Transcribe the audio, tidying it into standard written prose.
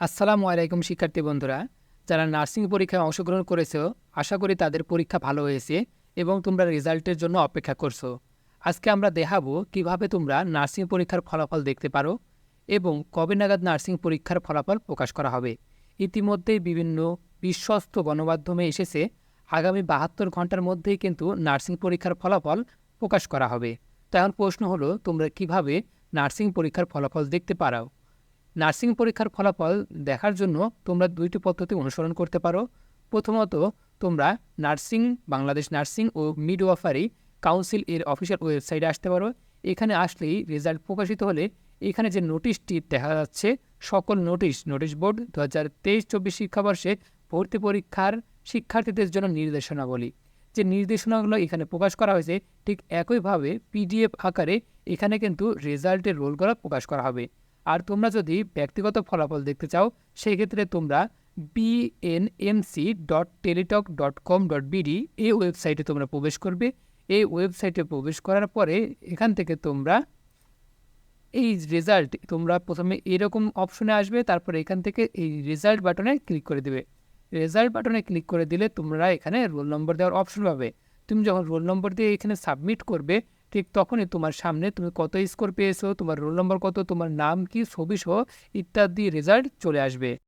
আসসালামু আলাইকুম শিক্ষার্থী বন্ধুরা, যারা নার্সিং পরীক্ষায় অংশগ্রহণ করেছো, আশা করি তাদের পরীক্ষা ভালো হয়েছে এবং তোমরা রেজাল্টের জন্য অপেক্ষা করছো। আজকে আমরা দেখাবো কিভাবে তোমরা নার্সিং পরীক্ষার ফলাফল দেখতে পারো এবং কবে নাগাদ নার্সিং পরীক্ষার ফলাফল প্রকাশ করা হবে। ইতিমধ্যেই বিভিন্ন বিশ্বস্ত গণমাধ্যমে এসেছে আগামী ৭২ ঘন্টার মধ্যেই কিন্তু নার্সিং পরীক্ষার ফলাফল প্রকাশ করা হবে। তো এখন প্রশ্ন হলো, তোমরা কিভাবে নার্সিং পরীক্ষার ফলাফল দেখতে পারো? নার্সিং পরীক্ষার ফলাফল দেখার জন্য তোমরা দুইটি পদ্ধতি অনুসরণ করতে পারো। প্রথমত, তোমরা বাংলাদেশ নার্সিং ও মিডওয়াইফারি কাউন্সিল এর অফিসিয়াল ওয়েবসাইটে আসতে পারো। এখানে আসলেই রেজাল্ট প্রকাশিত হলে এখানে যে নোটিশটি দেখা যাচ্ছে, সকল নোটিশ বোর্ড 2023-24 শিক্ষাবর্ষে ভর্তি পরীক্ষার শিক্ষার্থীদের জন্য নির্দেশনাবলী, যে নির্দেশনাগুলো এখানে প্রকাশ করা হয়েছে, ঠিক একইভাবে পিডিএফ আকারে এখানে কিন্তু রেজাল্টের রোলগুলো প্রকাশ করা হবে। আর তোমরা যদি ব্যক্তিগত ফলাফল দেখতে চাও, সেই ক্ষেত্রে তোমরা bnmc.teletalk.com.bd এই ওয়েবসাইটে তোমরা প্রবেশ করবে। এই ওয়েবসাইটে প্রবেশ করার পরে এখান থেকে তোমরা এই রেজাল্ট, তোমরা প্রথমে এরকম অপশনে আসবে, তারপরে এখান থেকে এই রেজাল্ট বাটনে ক্লিক করে দেবে। রেজাল্ট বাটনে ক্লিক করে দিলে তোমরা এখানে রোল নম্বর দেওয়ার অপশন পাবে। তুমি যখন রোল নম্বর দিয়ে এখানে সাবমিট করবে, ঠিক তখনই তোমার সামনে তুমি কত স্কোর পেয়েছো, তোমার রোল নম্বর কত, তোমার নাম কি, ছবি সহ ইত্যাদি রেজাল্ট চলে আসবে।